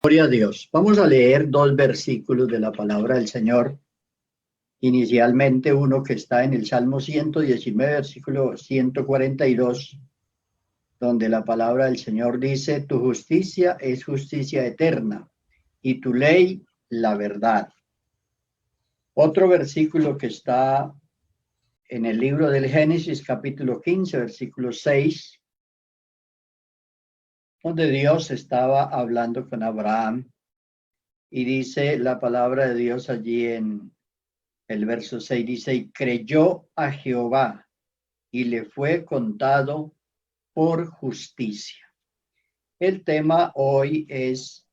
Gloria a Dios. Vamos a leer dos versículos de la palabra del Señor. Inicialmente uno que está en el Salmo 119, versículo 142, donde la palabra del Señor dice: tu justicia es justicia eterna y tu ley la verdad. Otro versículo que está en el libro del Génesis, capítulo 15, versículo 6, donde Dios estaba hablando con Abraham, y dice la palabra de Dios allí en el verso 6, dice: y creyó a Jehová y le fue contado por justicia. El tema hoy es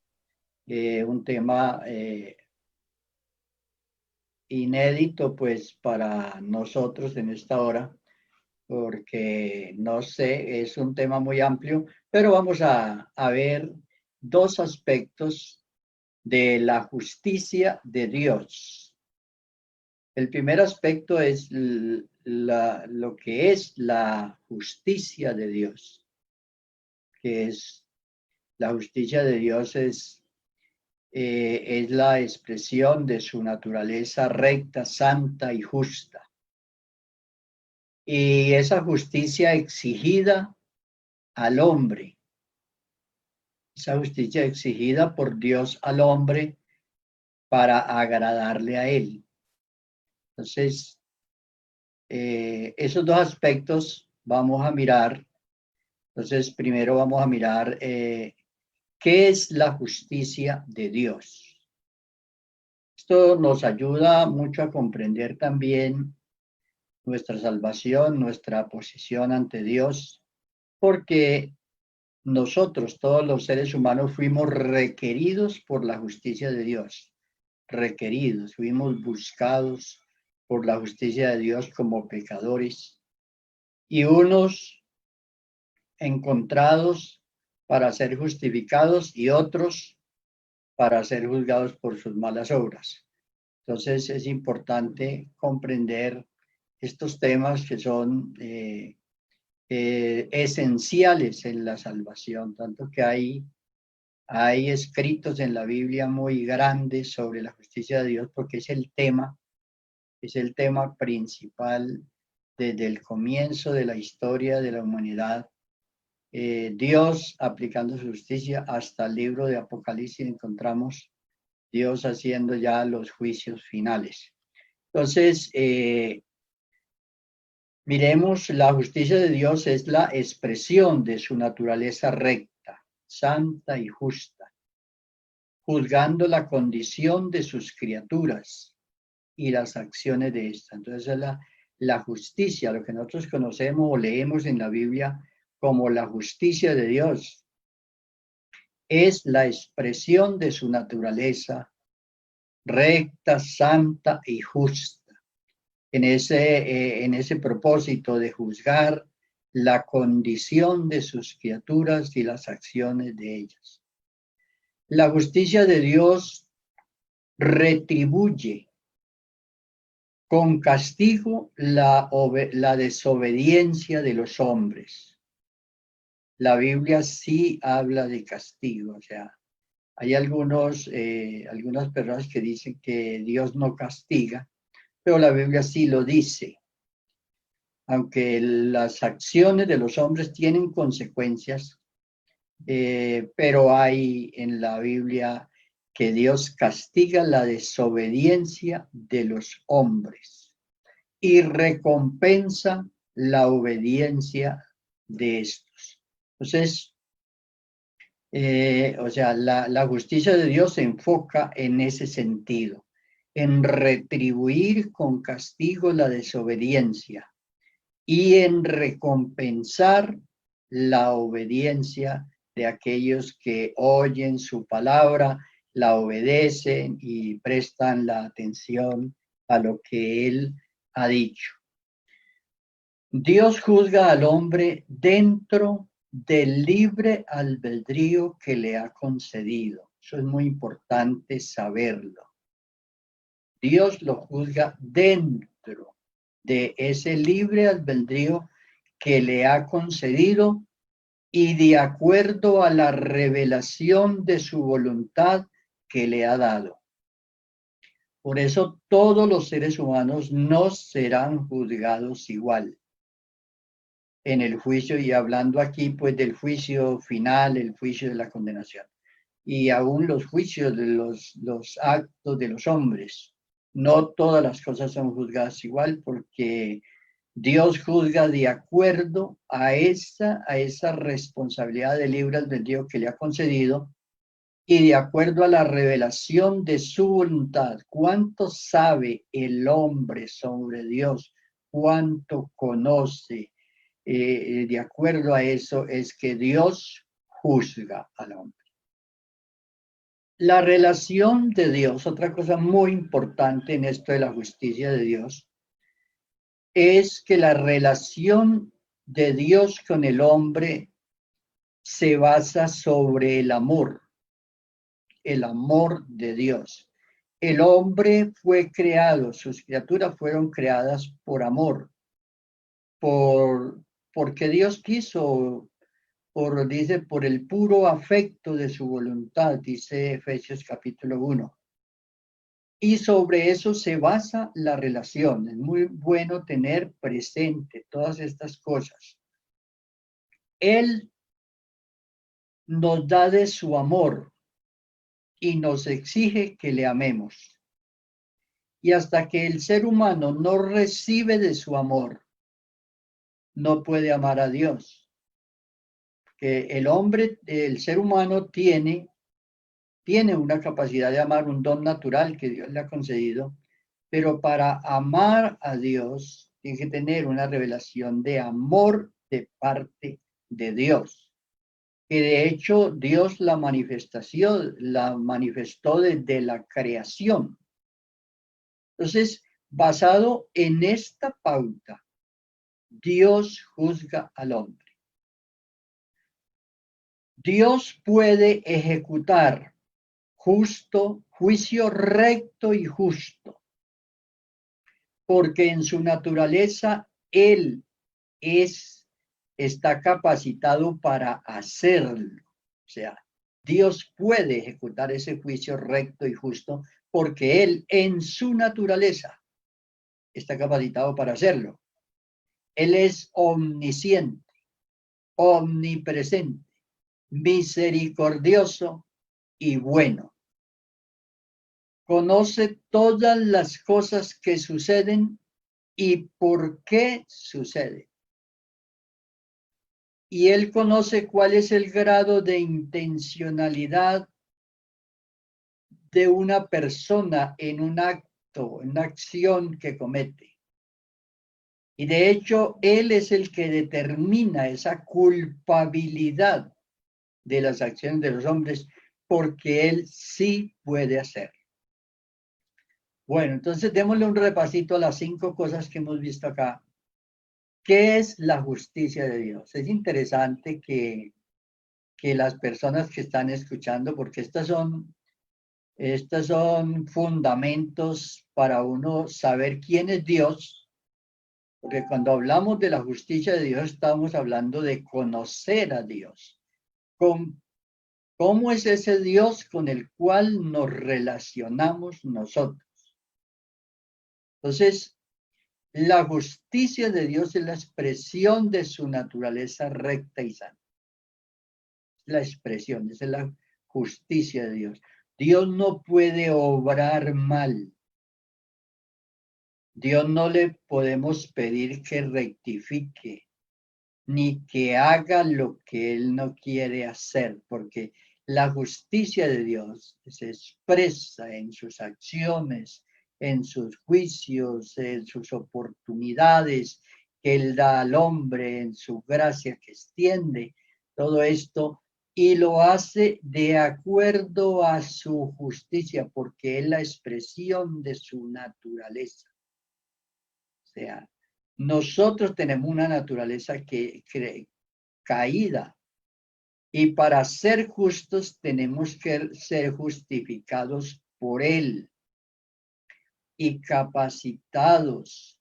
un tema inédito pues para nosotros en esta hora, porque no sé, es un tema muy amplio, pero vamos a ver dos aspectos de la justicia de Dios. El primer aspecto es lo que es la justicia de Dios, que es la justicia de Dios es la expresión de su naturaleza recta, santa y justa. Y esa justicia exigida al hombre, esa justicia exigida por Dios al hombre para agradarle a él. Entonces, esos dos aspectos vamos a mirar. Entonces, primero vamos a mirar qué es la justicia de Dios. Esto nos ayuda mucho a comprender también nuestra salvación, nuestra posición ante Dios, porque nosotros, todos los seres humanos, fuimos requeridos por la justicia de Dios, requeridos, fuimos buscados por la justicia de Dios como pecadores, y unos encontrados para ser justificados y otros para ser juzgados por sus malas obras. Entonces es importante comprender estos temas que son esenciales en la salvación, tanto que hay escritos en la Biblia muy grandes sobre la justicia de Dios, porque es el tema principal desde el comienzo de la historia de la humanidad. Dios aplicando su justicia hasta el libro de Apocalipsis, encontramos Dios haciendo ya los juicios finales. Entonces, miremos, la justicia de Dios es la expresión de su naturaleza recta, santa y justa, juzgando la condición de sus criaturas y las acciones de esta. Entonces, la justicia, lo que nosotros conocemos o leemos en la Biblia como la justicia de Dios, es la expresión de su naturaleza recta, santa y justa. En ese propósito de juzgar la condición de sus criaturas y las acciones de ellas. La justicia de Dios retribuye con castigo la desobediencia de los hombres. La Biblia sí habla de castigo, o sea, hay algunas personas que dicen que Dios no castiga, pero la Biblia sí lo dice. Aunque las acciones de los hombres tienen consecuencias, pero hay en la Biblia que Dios castiga la desobediencia de los hombres y recompensa la obediencia de estos. Entonces, la justicia de Dios se enfoca en ese sentido, en retribuir con castigo la desobediencia y en recompensar la obediencia de aquellos que oyen su palabra, la obedecen y prestan la atención a lo que Él ha dicho. Dios juzga al hombre dentro del libre albedrío que le ha concedido. Eso es muy importante saberlo. Dios lo juzga dentro de ese libre albedrío que le ha concedido y de acuerdo a la revelación de su voluntad que le ha dado. Por eso todos los seres humanos no serán juzgados igual en el juicio, y hablando aquí pues del juicio final, el juicio de la condenación, y aún los juicios de los actos de los hombres. No todas las cosas son juzgadas igual, porque Dios juzga de acuerdo a esa responsabilidad de libre albedrío que le ha concedido y de acuerdo a la revelación de su voluntad. ¿Cuánto sabe el hombre sobre Dios? ¿Cuánto conoce? De acuerdo a eso es que Dios juzga al hombre. La relación de Dios, otra cosa muy importante en esto de la justicia de Dios, es que la relación de Dios con el hombre se basa sobre el amor de Dios. El hombre fue creado, sus criaturas fueron creadas por amor, porque Dios quiso, dice, por el puro afecto de su voluntad, dice Efesios capítulo 1. Y sobre eso se basa la relación. Es muy bueno tener presente todas estas cosas. Él nos da de su amor y nos exige que le amemos. Y hasta que el ser humano no recibe de su amor, no puede amar a Dios. Que el hombre, el ser humano tiene una capacidad de amar, un don natural que Dios le ha concedido, pero para amar a Dios tiene que tener una revelación de amor de parte de Dios. Que de hecho Dios la manifestó desde la creación. Entonces, basado en esta pauta, Dios juzga al hombre. Dios puede ejecutar juicio recto y justo, porque en su naturaleza Él está capacitado para hacerlo. O sea, Dios puede ejecutar ese juicio recto y justo porque Él en su naturaleza está capacitado para hacerlo. Él es omnisciente, omnipresente, misericordioso y bueno. Conoce todas las cosas que suceden y por qué suceden. Y Él conoce cuál es el grado de intencionalidad de una persona en un acto, en una acción que comete. Y de hecho, Él es el que determina esa culpabilidad de las acciones de los hombres, porque Él sí puede hacerlo. Bueno, entonces démosle un repasito a las 5 cosas que hemos visto acá. ¿Qué es la justicia de Dios? Es interesante que las personas que están escuchando, porque estos son fundamentos para uno saber quién es Dios, porque cuando hablamos de la justicia de Dios estamos hablando de conocer a Dios. ¿Cómo es ese Dios con el cual nos relacionamos nosotros? Entonces, la justicia de Dios es la expresión de su naturaleza recta y santa. La expresión, esa es la justicia de Dios. Dios no puede obrar mal. Dios no le podemos pedir que rectifique, ni que haga lo que Él no quiere hacer, porque la justicia de Dios se expresa en sus acciones, en sus juicios, en sus oportunidades que Él da al hombre, en su gracia que extiende, todo esto, y lo hace de acuerdo a su justicia, porque es la expresión de su naturaleza. O sea, nosotros tenemos una naturaleza caída, y para ser justos tenemos que ser justificados por Él y capacitados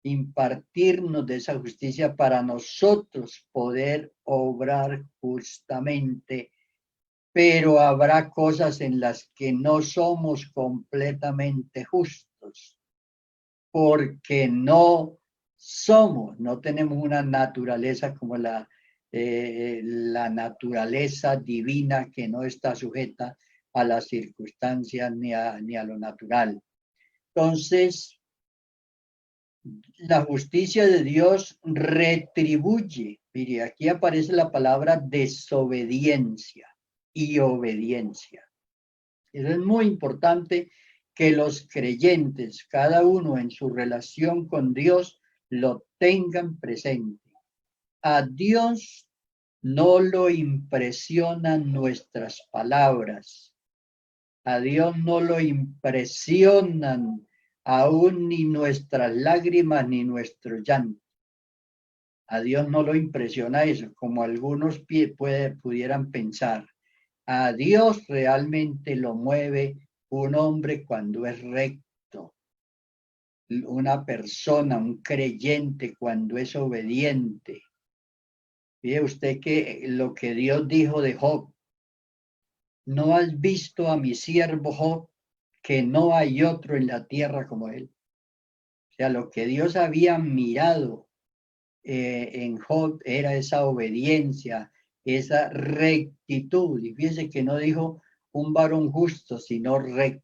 impartirnos de esa justicia para nosotros poder obrar justamente, pero habrá cosas en las que no somos completamente justos, porque no tenemos una naturaleza como la naturaleza divina que no está sujeta a las circunstancias ni a lo natural. Entonces, la justicia de Dios retribuye. Mire, aquí aparece la palabra desobediencia y obediencia. Eso es muy importante que los creyentes, cada uno en su relación con Dios, lo tengan presente. A Dios no lo impresionan nuestras palabras. A Dios no lo impresionan aún ni nuestras lágrimas ni nuestro llanto. A Dios no lo impresiona eso, como algunos pudieran pensar. A Dios realmente lo mueve un hombre cuando es recto, una persona, un creyente cuando es obediente. Fíjese usted que lo que Dios dijo de Job, ¿no has visto a mi siervo Job, que no hay otro en la tierra como él? O sea, lo que Dios había mirado en Job era esa obediencia, esa rectitud. Y fíjese que no dijo un varón justo, sino recto,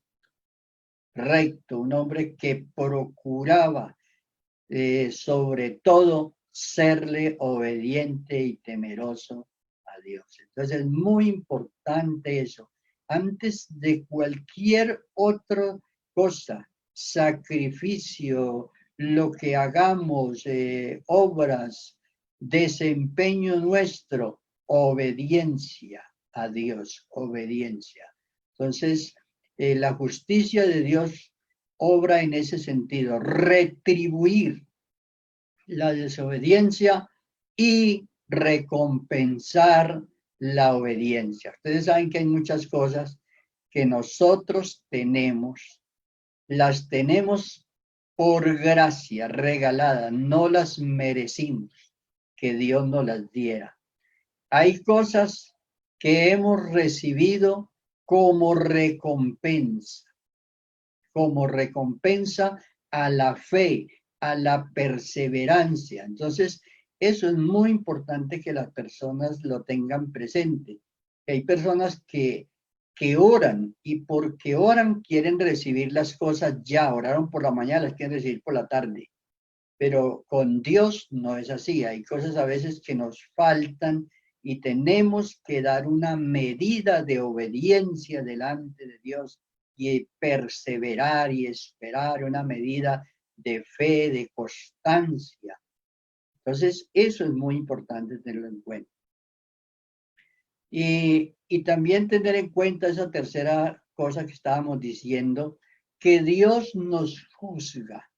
un hombre que procuraba sobre todo serle obediente y temeroso a Dios. Entonces es muy importante eso. Antes de cualquier otra cosa, sacrificio, lo que hagamos, obras, desempeño nuestro, obediencia a Dios, obediencia. Entonces, la justicia de Dios obra en ese sentido, retribuir la desobediencia y recompensar la obediencia. Ustedes saben que hay muchas cosas que nosotros las tenemos por gracia regalada, no las merecimos que Dios nos las diera. Hay cosas que hemos recibido como recompensa a la fe, a la perseverancia. Entonces, eso es muy importante que las personas lo tengan presente. Hay personas que oran y porque oran quieren recibir las cosas ya, oraron por la mañana, las quieren recibir por la tarde. Pero con Dios no es así. Hay cosas a veces que nos faltan y tenemos que dar una medida de obediencia delante de Dios y perseverar y esperar una medida de fe, de constancia. Entonces, eso es muy importante tenerlo en cuenta. Y también tener en cuenta esa tercera cosa que estábamos diciendo, que Dios nos juzga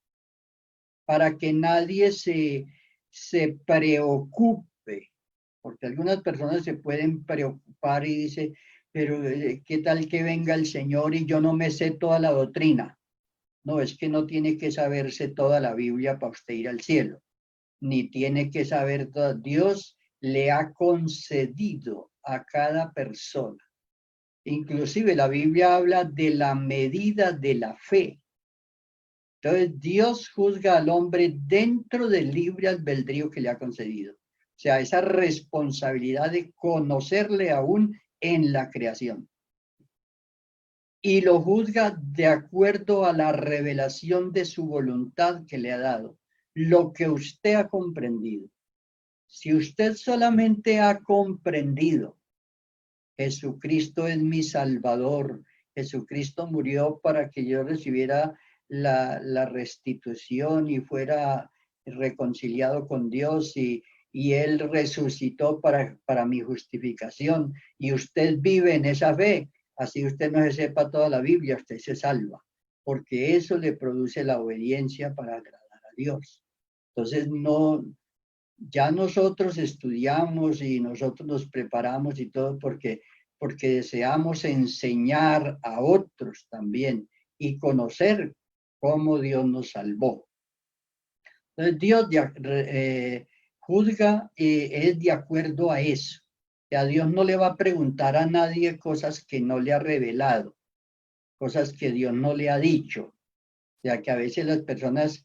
para que nadie se preocupe, porque algunas personas se pueden preocupar y dice, pero ¿qué tal que venga el Señor y yo no me sé toda la doctrina? No, es que no tiene que saberse toda la Biblia para usted ir al cielo, ni tiene que saber todo. Dios le ha concedido a cada persona. Inclusive la Biblia habla de la medida de la fe. Entonces Dios juzga al hombre dentro del libre albedrío que le ha concedido. O sea, esa responsabilidad de conocerle aún en la creación. Y lo juzga de acuerdo a la revelación de su voluntad que le ha dado, lo que usted ha comprendido. Si usted solamente ha comprendido, Jesucristo es mi Salvador, Jesucristo murió para que yo recibiera la restitución y fuera reconciliado con Dios y Él resucitó para mi justificación y usted vive en esa fe. Así usted no se sepa toda la Biblia, usted se salva, porque eso le produce la obediencia para agradar a Dios. Entonces, ya nosotros estudiamos y nosotros nos preparamos y todo porque deseamos enseñar a otros también y conocer cómo Dios nos salvó. Entonces Dios juzga es de acuerdo a eso. Que a Dios no le va a preguntar a nadie cosas que no le ha revelado, cosas que Dios no le ha dicho. O sea, que a veces las personas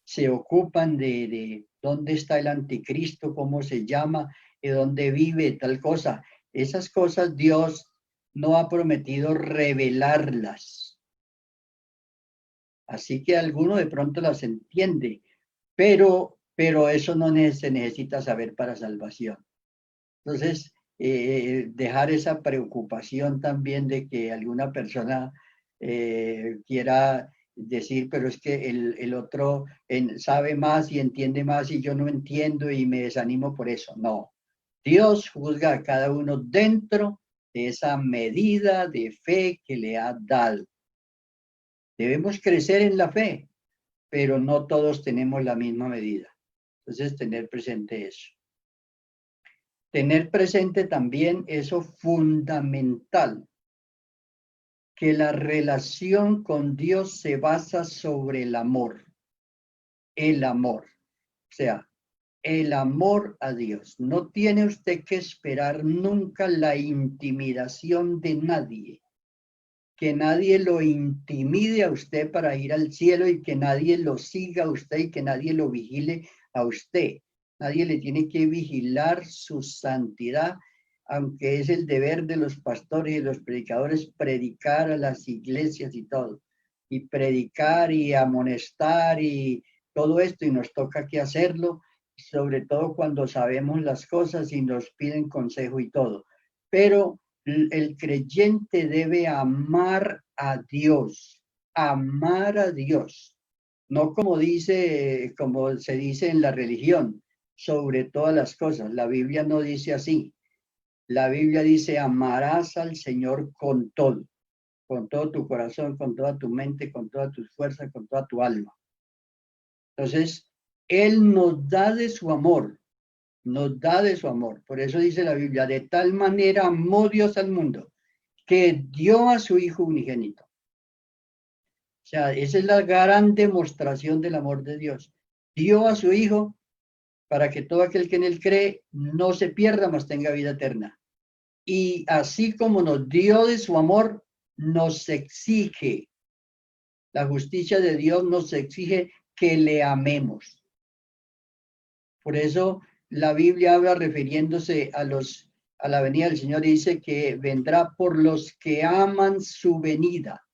se ocupan de dónde está el anticristo, cómo se llama, de dónde vive, tal cosa. Esas cosas Dios no ha prometido revelarlas. Así que alguno de pronto las entiende, pero eso no se necesita saber para salvación. Entonces, dejar esa preocupación también de que alguna persona quiera decir, pero es que el otro sabe más y entiende más y yo no entiendo y me desanimo por eso. No, Dios juzga a cada uno dentro de esa medida de fe que le ha dado. Debemos crecer en la fe, pero no todos tenemos la misma medida. Entonces, tener presente eso. Tener presente también eso fundamental, que la relación con Dios se basa sobre el amor. El amor. O sea, el amor a Dios. No tiene usted que esperar nunca la intimidación de nadie. Que nadie lo intimide a usted para ir al cielo y que nadie lo siga a usted y que nadie lo vigile a usted. Nadie le tiene que vigilar su santidad, aunque es el deber de los pastores y los predicadores predicar a las iglesias y todo. Y predicar y amonestar y todo esto, y nos toca que hacerlo, sobre todo cuando sabemos las cosas y nos piden consejo y todo. Pero el creyente debe amar a Dios, no como como se dice en la religión, sobre todas las cosas. La Biblia no dice así. La Biblia dice, amarás al Señor con todo tu corazón, con toda tu mente, con todas tus fuerzas, con toda tu alma. Entonces, Él nos da de su amor, nos da de su amor. Por eso dice la Biblia, de tal manera amó Dios al mundo, que dio a su Hijo unigénito. O sea, esa es la gran demostración del amor de Dios. Dio a su Hijo para que todo aquel que en Él cree no se pierda, mas tenga vida eterna. Y así como nos dio de su amor, nos exige, la justicia de Dios nos exige que le amemos. Por eso la Biblia habla refiriéndose a la venida del Señor y dice que vendrá por los que aman su venida.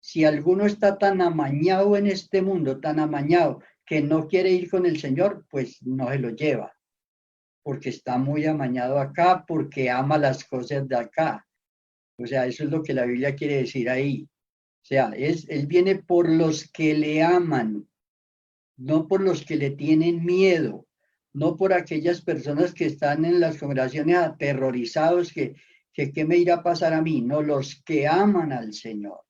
Si alguno está tan amañado en este mundo, tan amañado, que no quiere ir con el Señor, pues no se lo lleva, porque está muy amañado acá, porque ama las cosas de acá. O sea, eso es lo que la Biblia quiere decir ahí. O sea, Él viene por los que le aman, no por los que le tienen miedo, no por aquellas personas que están en las congregaciones aterrorizados que qué me irá a pasar a mí, no, los que aman al Señor.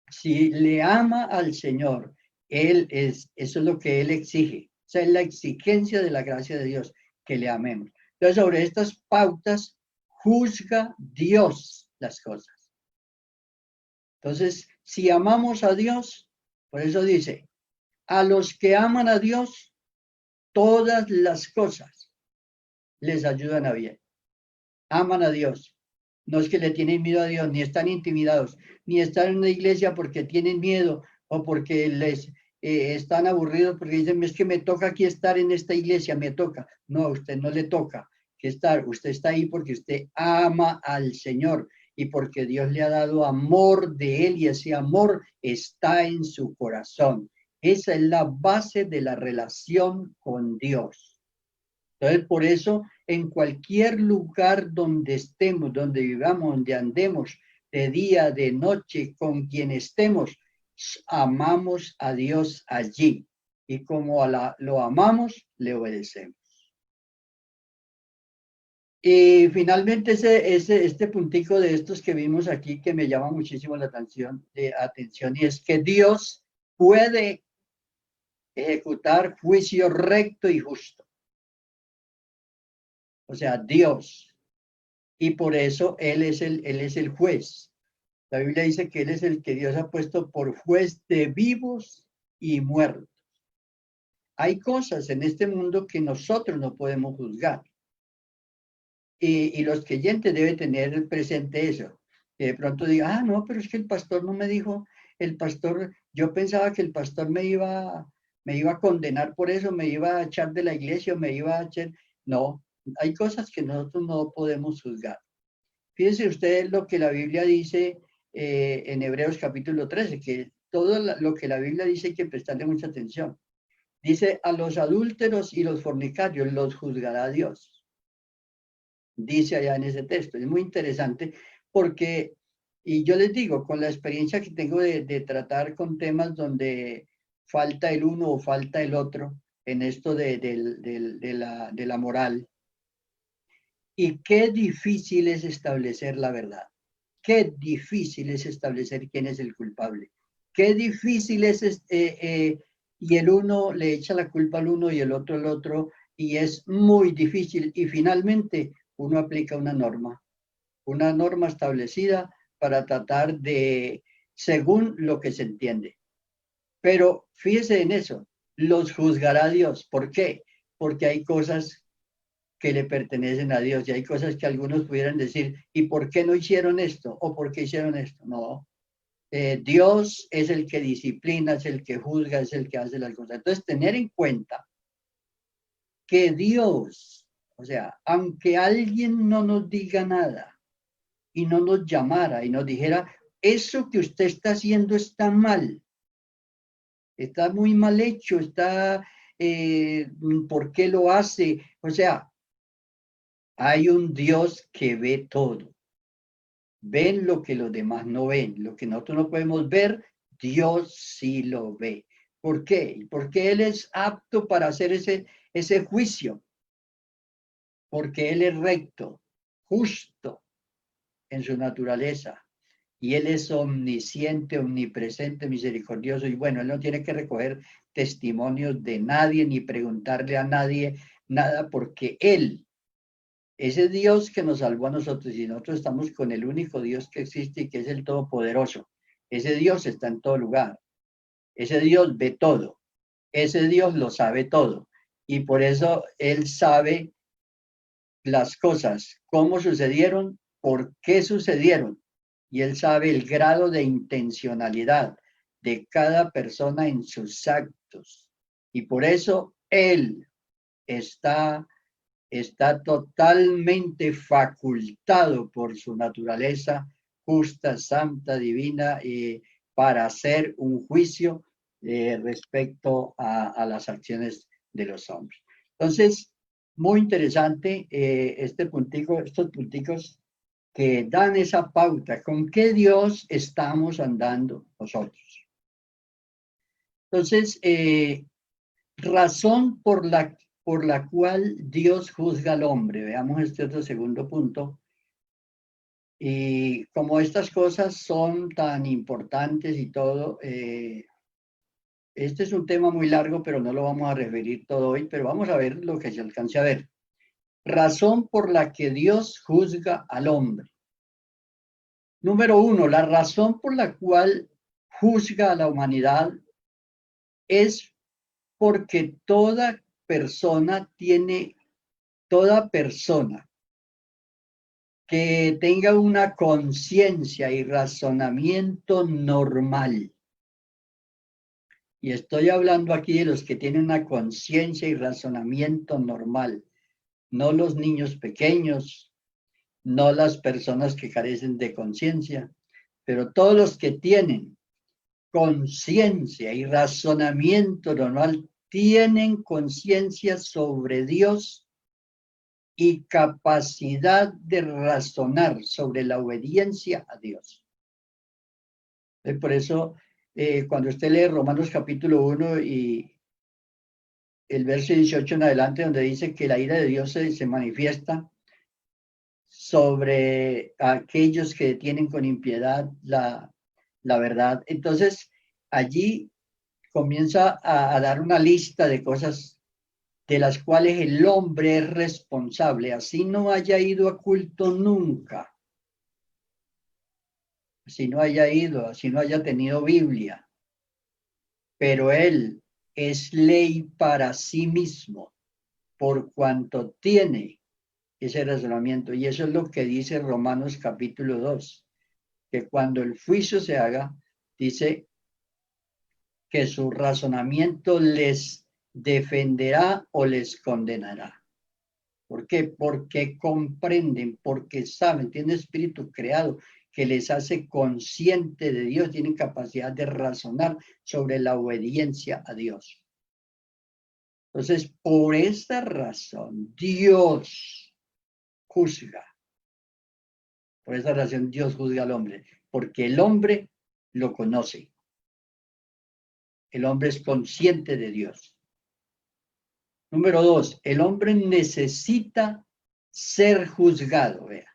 Si le ama al Señor, eso es lo que Él exige. O sea, es la exigencia de la gracia de Dios, que le amemos. Entonces, sobre estas pautas, juzga Dios las cosas. Entonces, si amamos a Dios, por eso dice, a los que aman a Dios, todas las cosas les ayudan a bien. Aman a Dios. No es que le tienen miedo a Dios, ni están intimidados, ni están en una iglesia porque tienen miedo o porque les están aburridos porque dicen, es que me toca aquí estar en esta iglesia, me toca. No, a usted no le toca que estar, usted está ahí porque usted ama al Señor y porque Dios le ha dado amor de Él y ese amor está en su corazón. Esa es la base de la relación con Dios. Entonces, por eso, en cualquier lugar donde estemos, donde vivamos, donde andemos, de día, de noche, con quien estemos, amamos a Dios allí. Y como lo amamos, le obedecemos. Y finalmente, este puntico de estos que vimos aquí que me llama muchísimo la atención, y es que Dios puede ejecutar juicio recto y justo. O sea, Dios. Y por eso él es el juez. La Biblia dice que Él es el que Dios ha puesto por juez de vivos y muertos. Hay cosas en este mundo que nosotros no podemos juzgar. Y los creyentes deben tener presente eso. Que de pronto diga, ah, no, pero es que el pastor no me dijo, el pastor, yo pensaba que el pastor me iba a condenar por eso, me iba a echar de la iglesia, me iba a echar. No, hay cosas que nosotros no podemos juzgar. Fíjense ustedes lo que la Biblia dice en Hebreos capítulo 13, que todo lo que la Biblia dice hay que prestarle mucha atención. Dice, a los adúlteros y los fornicarios los juzgará Dios. Dice allá en ese texto. Es muy interesante porque, y yo les digo, con la experiencia que tengo de tratar con temas donde falta el uno o falta el otro, en esto de la moral, y qué difícil es establecer la verdad. Qué difícil es establecer quién es el culpable. Qué difícil es, y el uno le echa la culpa al uno y el otro al otro, y es muy difícil. Y finalmente uno aplica una norma establecida para tratar de, según lo que se entiende. Pero fíjese en eso, los juzgará Dios. ¿Por qué? Porque hay cosas que le pertenecen a Dios y hay cosas que algunos pudieran decir, ¿y por qué no hicieron esto? ¿O por qué hicieron esto? No, Dios es el que disciplina, es el que juzga, es el que hace las cosas. Entonces, tener en cuenta que Dios, o sea, aunque alguien no nos diga nada y no nos llamara y nos dijera, eso que usted está haciendo está mal, está muy mal hecho, ¿por qué lo hace? O sea, hay un Dios que ve todo. Ven lo que los demás no ven. Lo que nosotros no podemos ver, Dios sí lo ve. ¿Por qué? Porque Él es apto para hacer ese juicio. Porque Él es recto, justo en su naturaleza. Y Él es omnisciente, omnipresente, misericordioso. Y bueno, Él no tiene que recoger testimonios de nadie ni preguntarle a nadie nada, porque Él, ese Dios que nos salvó a nosotros, y nosotros estamos con el único Dios que existe y que es el Todopoderoso. Ese Dios está en todo lugar. Ese Dios ve todo. Ese Dios lo sabe todo. Y por eso Él sabe las cosas, cómo sucedieron, por qué sucedieron. Y Él sabe el grado de intencionalidad de cada persona en sus actos. Y por eso Él está totalmente facultado por su naturaleza justa, santa, divina, para hacer un juicio respecto a las acciones de los hombres. Entonces, muy interesante estos punticos que dan esa pauta, ¿con qué Dios estamos andando nosotros? Entonces, razón por la cual Dios juzga al hombre. Veamos este otro segundo punto. Y como estas cosas son tan importantes y todo, este es un tema muy largo, pero no lo vamos a referir todo hoy, pero vamos a ver lo que se alcance a ver. Razón por la que Dios juzga al hombre. Número uno, la razón por la cual juzga a la humanidad es porque toda persona que tenga una conciencia y razonamiento normal. Y estoy hablando aquí de los que tienen una conciencia y razonamiento normal, no los niños pequeños, no las personas que carecen de conciencia, pero todos los que tienen conciencia y razonamiento normal tienen conciencia sobre Dios y capacidad de razonar sobre la obediencia a Dios. Por eso, cuando usted lee Romanos capítulo 1 y el verso 18 en adelante, donde dice que la ira de Dios se manifiesta sobre aquellos que detienen con impiedad la verdad. Entonces, allí comienza a dar una lista de cosas de las cuales el hombre es responsable, así no haya ido a culto nunca, así no haya ido, así no haya tenido Biblia, pero él es ley para sí mismo, por cuanto tiene ese razonamiento. Y eso es lo que dice Romanos capítulo 2, que cuando el juicio se haga, dice que su razonamiento les defenderá o les condenará. ¿Por qué? Porque comprenden, porque saben, tienen espíritu creado que les hace consciente de Dios, tienen capacidad de razonar sobre la obediencia a Dios. Entonces, por esta razón, Dios juzga. Por esa razón, Dios juzga al hombre, porque el hombre lo conoce. El hombre es consciente de Dios. Número 2, el hombre necesita ser juzgado, vea.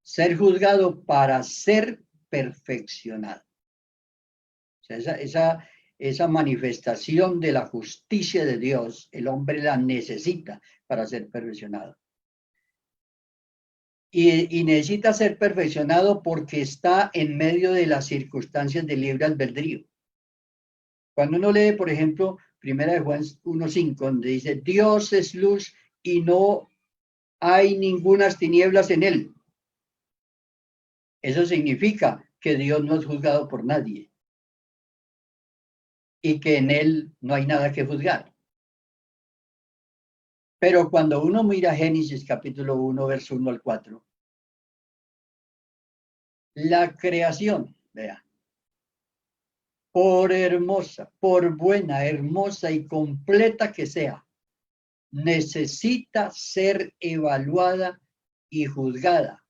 Ser juzgado para ser perfeccionado. O sea, esa manifestación de la justicia de Dios, el hombre la necesita para ser perfeccionado. Y necesita ser perfeccionado porque está en medio de las circunstancias de libre albedrío. Cuando uno lee, por ejemplo, 1 Juan 1:5, donde dice, Dios es luz y no hay ningunas tinieblas en él. Eso significa que Dios no es juzgado por nadie y que en él no hay nada que juzgar. Pero cuando uno mira Génesis capítulo 1, verso 1 al 4, la creación, vea, por hermosa, por buena, hermosa y completa que sea, necesita ser evaluada y juzgada.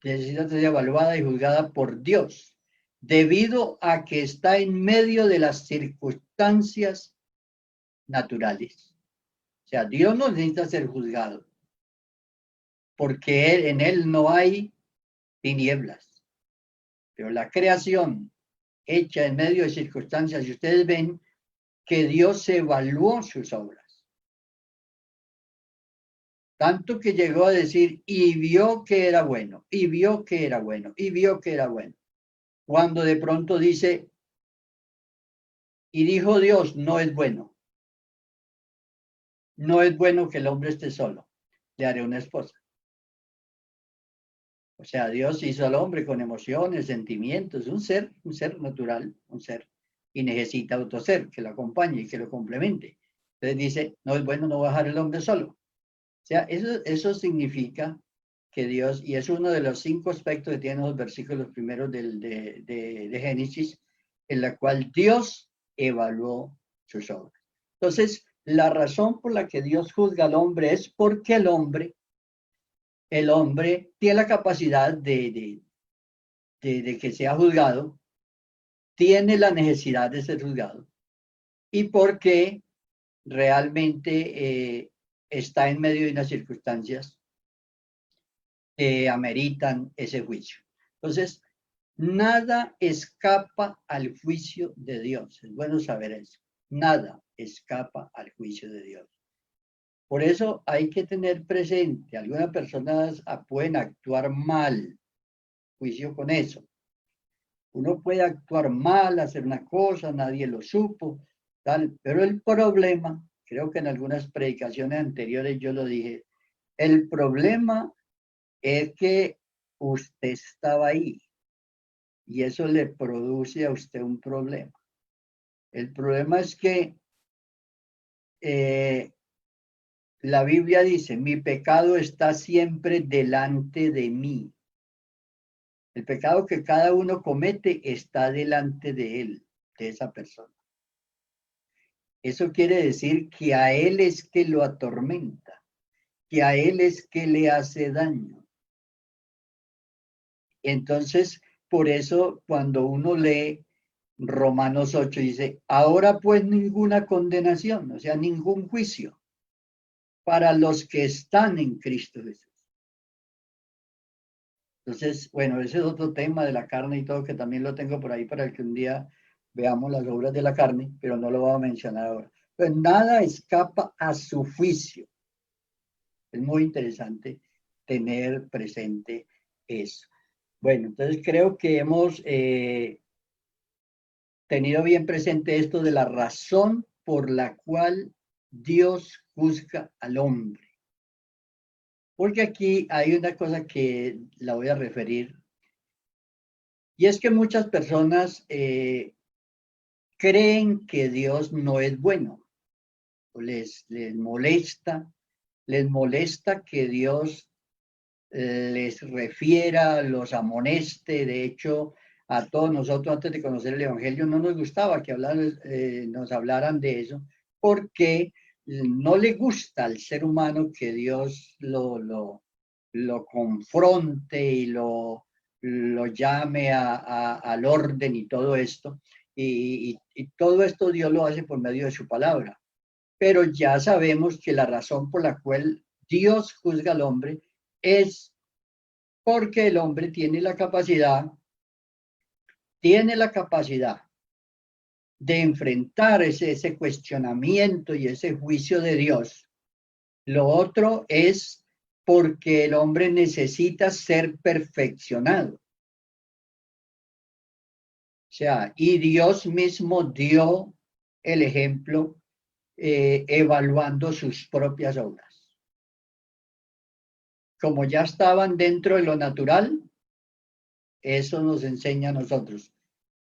Necesita ser evaluada y juzgada por Dios, debido a que está en medio de las circunstancias naturales. O sea, Dios no necesita ser juzgado, porque en él no hay tinieblas. Pero la creación hecha en medio de circunstancias, y ustedes ven que Dios evaluó sus obras. Tanto que llegó a decir, y vio que era bueno, y vio que era bueno, y vio que era bueno. Cuando de pronto dice, y dijo Dios, no es bueno. No es bueno que el hombre esté solo. Le haré una esposa. O sea, Dios hizo al hombre con emociones, sentimientos, un ser natural, un ser, y necesita otro ser que lo acompañe y que lo complemente. Entonces dice, no es bueno no dejar el hombre solo. O sea, eso significa que Dios, y es uno de los 5 aspectos que tienen los versículos primeros de Génesis, en la cual Dios evaluó sus obras. Entonces, la razón por la que Dios juzga al hombre es porque el hombre tiene la capacidad de que sea juzgado, tiene la necesidad de ser juzgado, y porque realmente está en medio de unas circunstancias que ameritan ese juicio. Entonces, nada escapa al juicio de Dios. Es bueno saber eso. Nada escapa al juicio de Dios. Por eso hay que tener presente, algunas personas pueden actuar mal, juicio con eso. Uno puede actuar mal, hacer una cosa, nadie lo supo, tal, pero el problema, creo que en algunas predicaciones anteriores yo lo dije, el problema es que usted estaba ahí y eso le produce a usted un problema. El problema es que la Biblia dice, mi pecado está siempre delante de mí. El pecado que cada uno comete está delante de él, de esa persona. Eso quiere decir que a él es que lo atormenta, que a él es que le hace daño. Entonces, por eso cuando uno lee Romanos 8 dice, ahora pues ninguna condenación, o sea, ningún juicio para los que están en Cristo Jesús. Entonces, bueno, ese es otro tema de la carne y todo, que también lo tengo por ahí para que un día veamos las obras de la carne, pero no lo voy a mencionar ahora. Pues nada escapa a su juicio. Es muy interesante tener presente eso. Bueno, entonces creo que hemos tenido bien presente esto de la razón por la cual Dios juzga al hombre. Porque aquí hay una cosa que la voy a referir, y es que muchas personas creen que Dios no es bueno, les molesta que Dios les refiera, los amoneste. De hecho, a todos nosotros antes de conocer el Evangelio no nos gustaba que nos hablaran de eso, porque no le gusta al ser humano que Dios lo confronte y lo llame al orden y todo esto. Y todo esto Dios lo hace por medio de su palabra. Pero ya sabemos que la razón por la cual Dios juzga al hombre es porque el hombre tiene la capacidad de enfrentar ese cuestionamiento y ese juicio de Dios. Lo otro es porque el hombre necesita ser perfeccionado. O sea, y Dios mismo dio el ejemplo evaluando sus propias obras. Como ya estaban dentro de lo natural, eso nos enseña a nosotros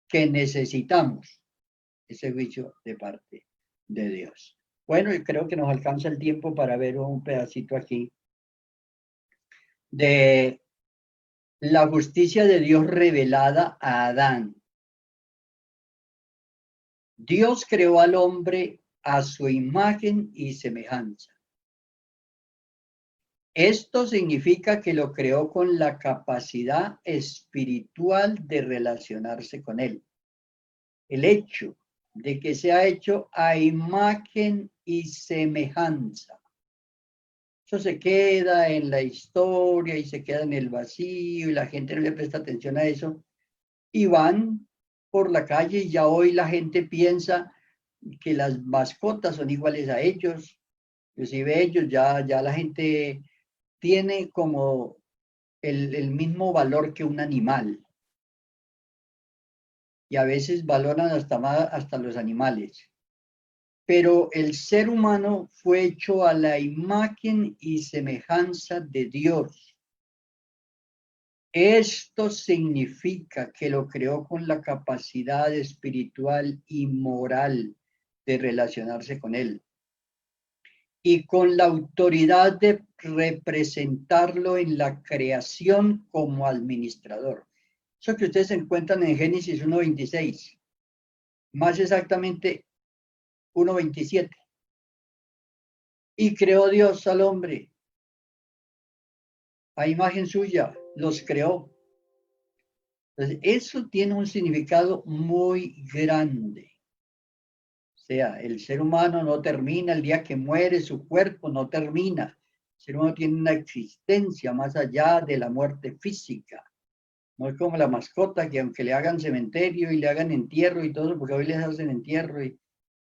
que necesitamos ese juicio de parte de Dios. Bueno, y creo que nos alcanza el tiempo para ver un pedacito aquí de la justicia de Dios revelada a Adán. Dios creó al hombre a su imagen y semejanza. Esto significa que lo creó con la capacidad espiritual de relacionarse con él. El hecho de que se ha hecho a imagen y semejanza. Eso se queda en la historia y se queda en el vacío y la gente no le presta atención a eso. Y van por la calle y ya hoy la gente piensa que las mascotas son iguales a ellos. Inclusive ellos, ya la gente tiene como el mismo valor que un animal. Y a veces valoran hasta los animales. Pero el ser humano fue hecho a la imagen y semejanza de Dios. Esto significa que lo creó con la capacidad espiritual y moral de relacionarse con él y con la autoridad de representarlo en la creación como administrador. Eso que ustedes encuentran en Génesis 1:26, más exactamente 1:27. Y creó Dios al hombre a imagen suya, los creó. Entonces, eso tiene un significado muy grande. O sea, el ser humano no termina el día que muere, su cuerpo no termina. El ser humano tiene una existencia más allá de la muerte física. No es como la mascota que aunque le hagan cementerio y le hagan entierro y todo, porque hoy les hacen entierro y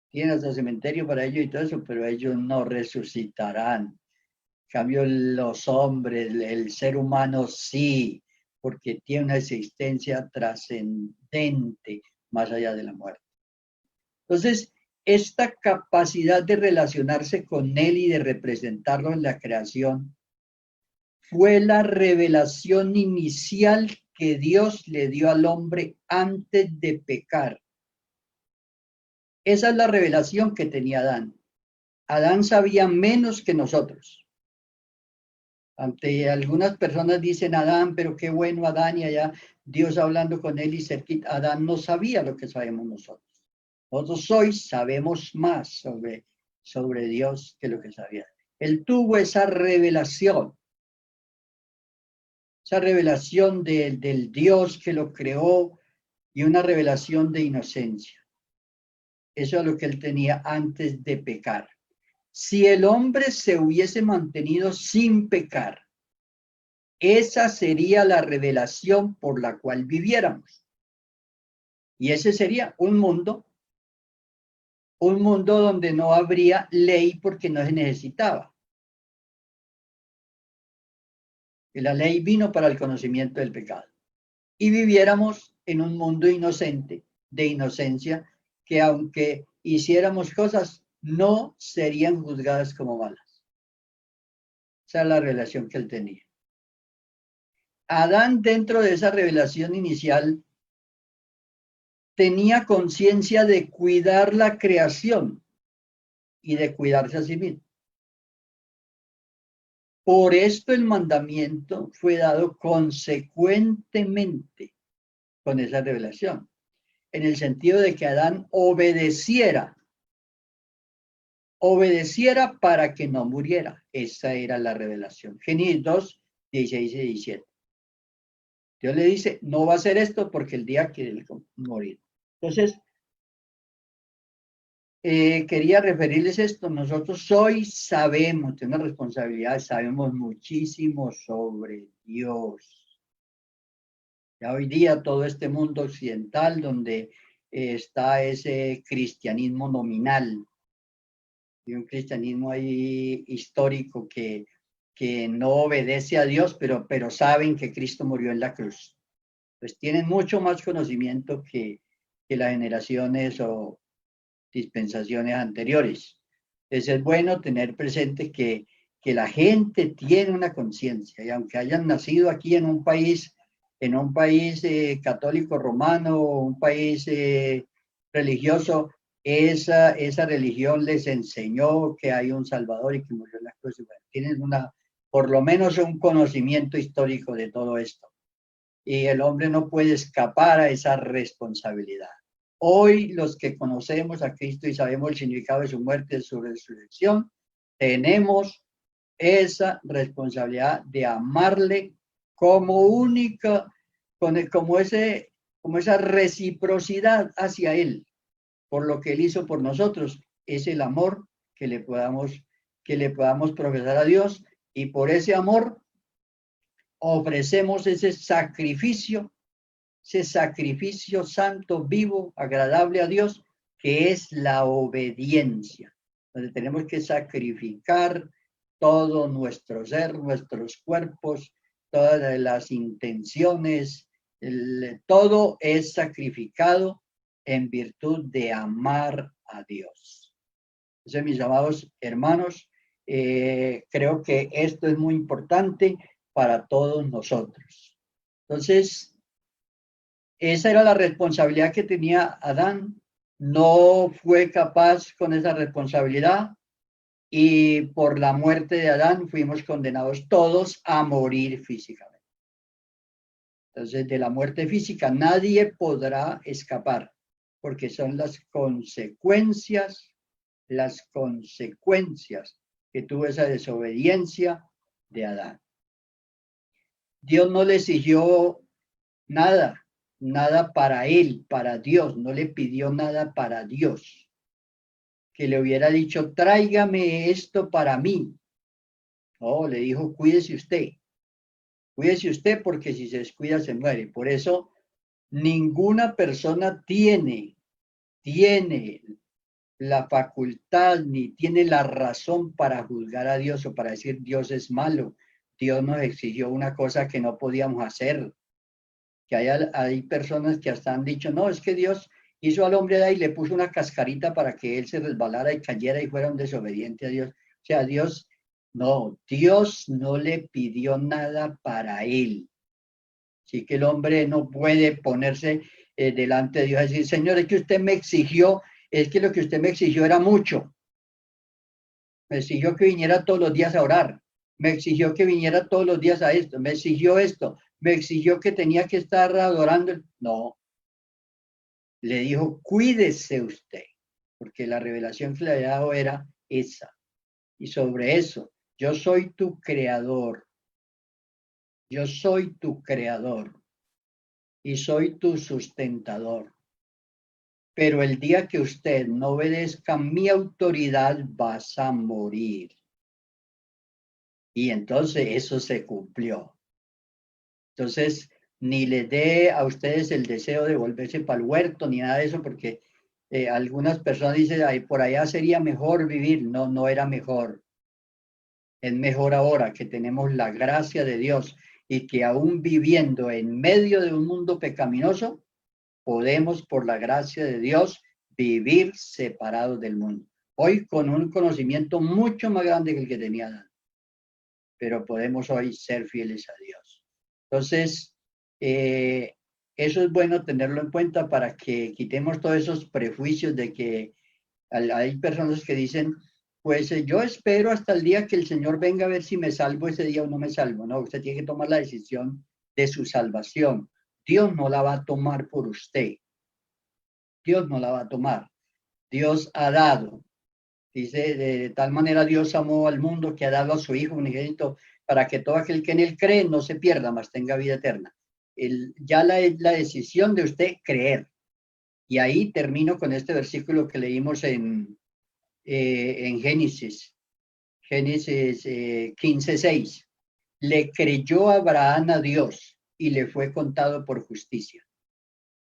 tienen hasta cementerio para ellos y todo eso, pero ellos no resucitarán. En cambio, los hombres, el ser humano sí, porque tiene una existencia trascendente más allá de la muerte. Entonces, esta capacidad de relacionarse con él y de representarlo en la creación fue la revelación inicial que Dios le dio al hombre antes de pecar. Esa es la revelación que tenía Adán. Adán sabía menos que nosotros. Ante algunas personas dicen Adán, pero qué bueno Adán, y allá Dios hablando con él y cerquita. Adán no sabía lo que sabemos nosotros. Nosotros hoy sabemos más sobre Dios que lo que sabía. Él tuvo esa revelación del Dios que lo creó y una revelación de inocencia. Eso es lo que él tenía antes de pecar. Si el hombre se hubiese mantenido sin pecar, esa sería la revelación por la cual viviéramos. Y ese sería un mundo donde no habría ley porque no se necesitaba. Y la ley vino para el conocimiento del pecado. Y viviéramos en un mundo inocente, de inocencia, que aunque hiciéramos cosas, no serían juzgadas como malas. Esa es la revelación que él tenía. Adán, dentro de esa revelación inicial, tenía conciencia de cuidar la creación y de cuidarse a sí mismo. Por esto el mandamiento fue dado consecuentemente con esa revelación, en el sentido de que Adán obedeciera para que no muriera. Esa era la revelación. Génesis 2, 16 y 17. Dios le dice, no va a hacer esto porque el día que él morir. Entonces, quería referirles esto. Nosotros hoy sabemos, tenemos responsabilidad, sabemos muchísimo sobre Dios. Ya hoy día todo este mundo occidental donde está ese cristianismo nominal y un cristianismo ahí histórico que no obedece a Dios, pero saben que Cristo murió en la cruz. Pues tienen mucho más conocimiento que las generaciones o dispensaciones anteriores. Entonces es bueno tener presente que la gente tiene una conciencia y aunque hayan nacido aquí en un país católico romano, un país religioso, esa religión les enseñó que hay un Salvador y que murió en la cruz. Bueno, tienen por lo menos un conocimiento histórico de todo esto. Y el hombre no puede escapar a esa responsabilidad. Hoy los que conocemos a Cristo y sabemos el significado de su muerte, de su resurrección, tenemos esa responsabilidad de amarle como única, como esa reciprocidad hacia Él, por lo que Él hizo por nosotros. Es el amor que le podamos profesar a Dios, y por ese amor ofrecemos ese sacrificio santo, vivo, agradable a Dios, que es la obediencia, donde tenemos que sacrificar todo nuestro ser, nuestros cuerpos, todas las intenciones, todo es sacrificado en virtud de amar a Dios. Entonces, mis amados hermanos, creo que esto es muy importante para todos nosotros. Entonces, esa era la responsabilidad que tenía Adán. No fue capaz con esa responsabilidad y por la muerte de Adán fuimos condenados todos a morir físicamente. Entonces, de la muerte física nadie podrá escapar porque son las consecuencias que tuvo esa desobediencia de Adán. Dios no le exigió nada para él, para Dios, no le pidió nada para Dios. Que le hubiera dicho, tráigame esto para mí. No, le dijo, cuídese usted porque si se descuida se muere. Por eso ninguna persona tiene la facultad ni tiene la razón para juzgar a Dios o para decir Dios es malo. Dios nos exigió una cosa que no podíamos hacer. Que hay personas que hasta han dicho, no, es que Dios hizo al hombre de ahí y le puso una cascarita para que él se resbalara y cayera y fuera un desobediente a Dios. O sea, Dios no le pidió nada para él. Así que el hombre no puede ponerse delante de Dios y decir, Señor, es que usted me exigió, es que lo que usted me exigió era mucho. Me exigió que viniera todos los días a orar. Me exigió que viniera todos los días a esto. Me exigió esto. Me exigió que tenía que estar adorando. No. Le dijo, cuídese usted, porque la revelación que le había dado era esa. Y sobre eso, yo soy tu creador. Yo soy tu creador. Y soy tu sustentador. Pero el día que usted no obedezca mi autoridad, vas a morir. Y entonces eso se cumplió. Entonces, ni le dé a ustedes el deseo de volverse para el huerto, ni nada de eso, porque algunas personas dicen, ay, por allá sería mejor vivir. No, no era mejor. Es mejor ahora que tenemos la gracia de Dios y que aún viviendo en medio de un mundo pecaminoso, podemos, por la gracia de Dios, vivir separados del mundo. Hoy con un conocimiento mucho más grande que el que tenía Adán, pero podemos hoy ser fieles a Dios. Entonces, eso es bueno tenerlo en cuenta para que quitemos todos esos prejuicios de que hay personas que dicen, pues yo espero hasta el día que el Señor venga a ver si me salvo ese día o no me salvo. No, usted tiene que tomar la decisión de su salvación. Dios no la va a tomar por usted. Dios no la va a tomar. Dios ha dado. Dice, de tal manera Dios amó al mundo que ha dado a su Hijo unigénito para que todo aquel que en él cree no se pierda, mas tenga vida eterna. Ya la decisión de usted creer. Y ahí termino con este versículo que leímos en Génesis 15:6. Le creyó Abraham a Dios y le fue contado por justicia.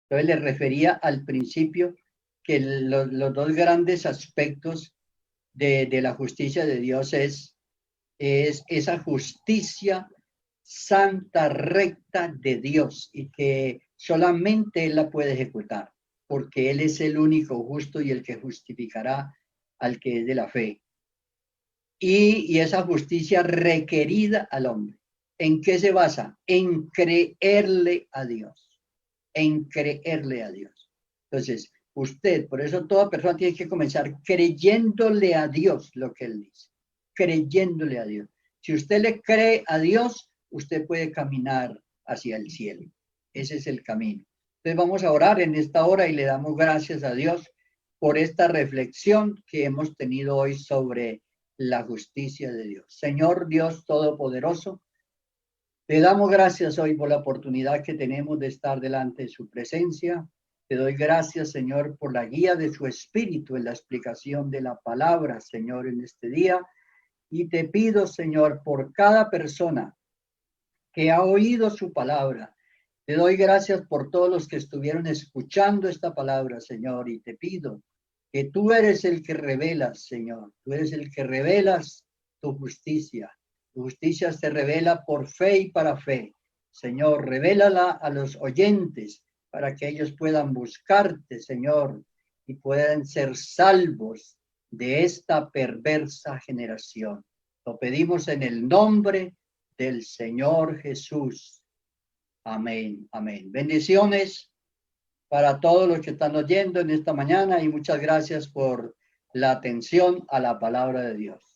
Entonces le refería al principio que los dos grandes aspectos de la justicia de Dios es esa justicia santa, recta de Dios, y que solamente Él la puede ejecutar, porque Él es el único justo y el que justificará al que es de la fe. Y esa justicia requerida al hombre. ¿En qué se basa? En creerle a Dios. En creerle a Dios. Entonces, usted, por eso toda persona tiene que comenzar creyéndole a Dios lo que Él dice. Creyéndole a Dios. Si usted le cree a Dios, usted puede caminar hacia el cielo. Ese es el camino. Entonces vamos a orar en esta hora y le damos gracias a Dios por esta reflexión que hemos tenido hoy sobre la justicia de Dios. Señor Dios Todopoderoso, te damos gracias hoy por la oportunidad que tenemos de estar delante de su presencia. Te doy gracias, Señor, por la guía de su Espíritu en la explicación de la palabra, Señor, en este día. Y te pido, Señor, por cada persona que ha oído su palabra. Te doy gracias por todos los que estuvieron escuchando esta palabra, Señor, y te pido que tú eres el que revelas, Señor. Tú eres el que revelas tu justicia. Tu justicia se revela por fe y para fe. Señor, revélala a los oyentes para que ellos puedan buscarte, Señor, y puedan ser salvos de esta perversa generación. Lo pedimos en el nombre del Señor Jesús. Amén, amén. Bendiciones para todos los que están oyendo en esta mañana y muchas gracias por la atención a la palabra de Dios.